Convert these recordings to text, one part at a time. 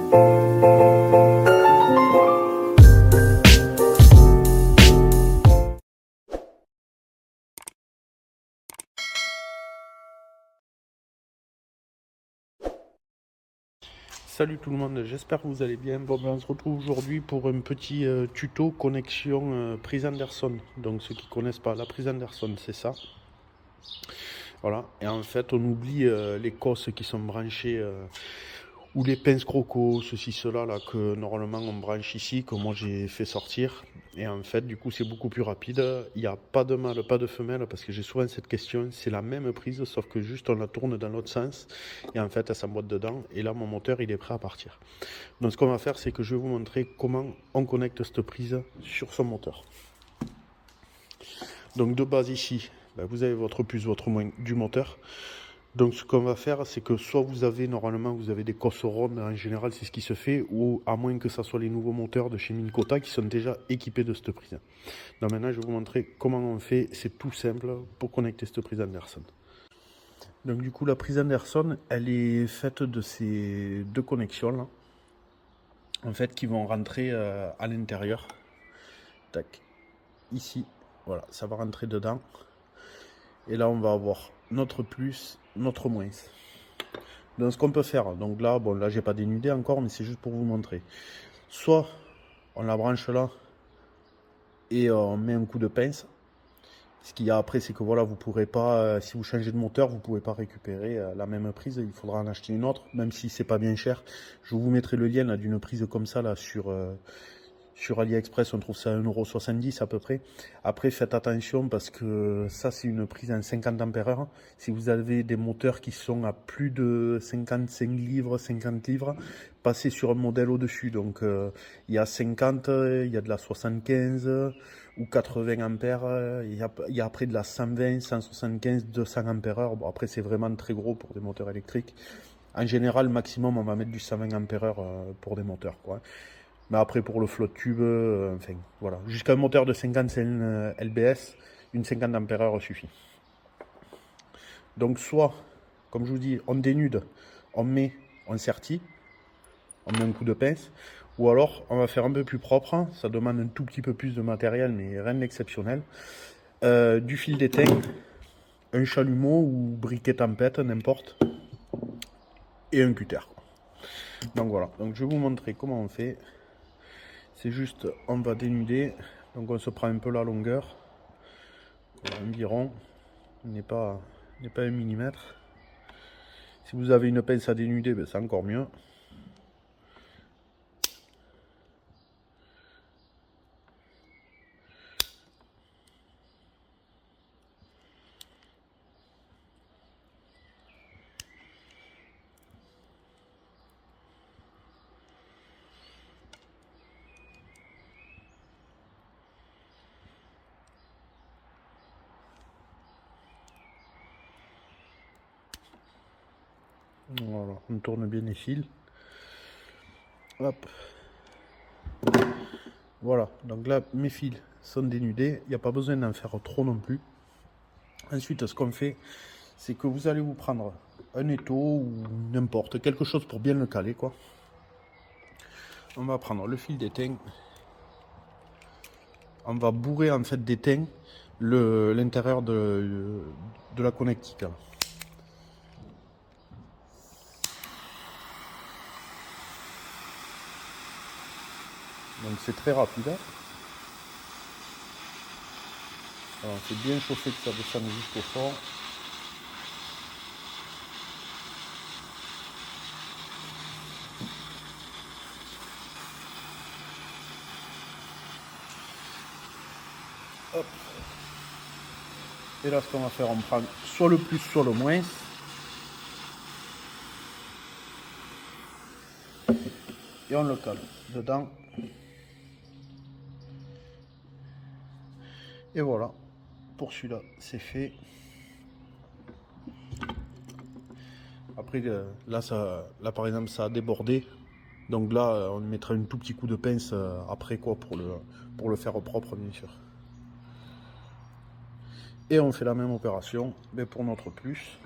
Salut tout le monde, j'espère que vous allez bien. Bon, ben, on se retrouve aujourd'hui pour un petit tuto connexion prise Anderson. Donc ceux qui ne connaissent pas, la prise Anderson c'est ça. Voilà, et en fait on oublie les cosses qui sont branchées ou les pinces croco, ceci, cela là que normalement on branche ici, que moi j'ai fait sortir. Et en fait du coup c'est beaucoup plus rapide. Il n'y a pas de mâle, pas de femelle, parce que j'ai souvent cette question. C'est la même prise sauf que juste on la tourne dans l'autre sens. Et en fait elle s'emboîte dedans. Et là mon moteur il est prêt à partir. Donc ce qu'on va faire, c'est que je vais vous montrer comment on connecte cette prise sur son moteur. Donc de base ici, vous avez votre plus, votre moins du moteur. Donc ce qu'on va faire, c'est que soit vous avez, normalement, vous avez des cosses rondes, en général c'est ce qui se fait, ou à moins que ce soit les nouveaux moteurs de chez Minn Kota qui sont déjà équipés de cette prise. Donc maintenant je vais vous montrer comment on fait, c'est tout simple pour connecter cette prise Anderson. Donc du coup la prise Anderson, elle est faite de ces deux connexions là, en fait, qui vont rentrer à l'intérieur. Tac, ici, voilà, ça va rentrer dedans. Et là, on va avoir notre plus, notre moins. Donc, ce qu'on peut faire, donc là, bon, là, j'ai pas dénudé encore, mais c'est juste pour vous montrer. Soit on la branche là et on met un coup de pince. Ce qu'il y a après, c'est que voilà, vous pourrez pas, si vous changez de moteur, vous pouvez pas récupérer la même prise. Il faudra en acheter une autre, même si c'est pas bien cher. Je vous mettrai le lien d'une prise comme ça là sur AliExpress, on trouve ça à 1,70 € à peu près. Après, faites attention parce que ça, c'est une prise en 50 ampères. Si vous avez des moteurs qui sont à plus de 55 livres, 50 livres, passez sur un modèle au-dessus. Donc, il y a 50, il y a de la 75 ou 80 ampères. Il y a après de la 120, 175, 200 ampères. Bon, après, c'est vraiment très gros pour des moteurs électriques. En général, maximum, on va mettre du 120 ampères pour des moteurs, quoi. Mais après, pour le flotte tube, enfin, voilà. Jusqu'à un moteur de 55 LBS, une 50 ampères suffit. Donc, soit, comme je vous dis, on dénude, on sertit, on met un coup de pince, ou alors, on va faire un peu plus propre. Ça demande un tout petit peu plus de matériel, mais rien d'exceptionnel. Du fil d'étain, un chalumeau ou briquet tempête, n'importe, et un cutter. Donc voilà, donc je vais vous montrer comment on fait. C'est juste, on va dénuder, donc on se prend un peu la longueur, environ, n'est pas 1 millimètre. Si vous avez une pince à dénuder, c'est encore mieux. Voilà, on tourne bien les fils. Hop. Voilà, donc là mes fils sont dénudés, il n'y a pas besoin d'en faire trop non plus. Ensuite, ce qu'on fait, c'est que vous allez vous prendre un étau ou n'importe, quelque chose pour bien le caler, quoi. On va prendre le fil d'étain, on va bourrer en fait d'étain l'intérieur de la connectique. Donc c'est très rapide. Alors c'est bien chauffé que ça descende jusqu'au fond. Hop. Et là ce qu'on va faire, on prend soit le plus, soit le moins. Et on le colle dedans. Et voilà, pour celui-là, c'est fait. Après, là par exemple, ça a débordé. Donc là, on mettra un tout petit coup de pince après, quoi, pour le faire propre, bien sûr. Et on fait la même opération mais pour notre plus.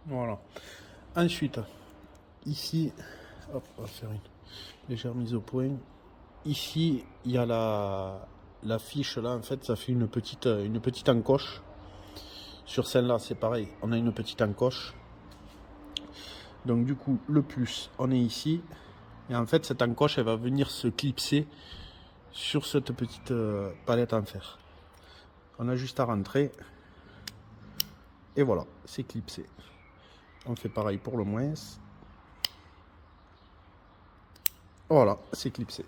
Voilà. Ensuite, ici, hop, on va faire une légère mise au point. Ici, il y a la fiche là, en fait, ça fait une petite encoche. Sur celle-là, c'est pareil, on a une petite encoche. Donc du coup, le plus, on est ici. Et en fait, cette encoche, elle va venir se clipser sur cette petite palette en fer. On a juste à rentrer. Et voilà, c'est clipsé. On fait pareil pour le moins. Voilà, c'est clipsé.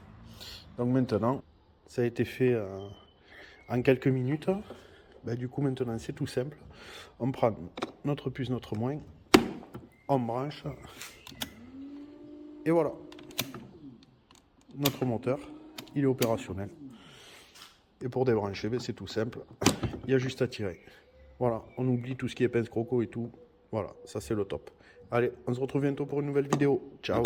Donc maintenant, ça a été fait en quelques minutes. Ben, du coup, maintenant, c'est tout simple. On prend notre puce, notre moins, on branche. Et voilà. Notre moteur, il est opérationnel. Et pour débrancher, ben, c'est tout simple. Il y a juste à tirer. Voilà, on oublie tout ce qui est pince croco et tout. Voilà, ça c'est le top. Allez, on se retrouve bientôt pour une nouvelle vidéo. Ciao!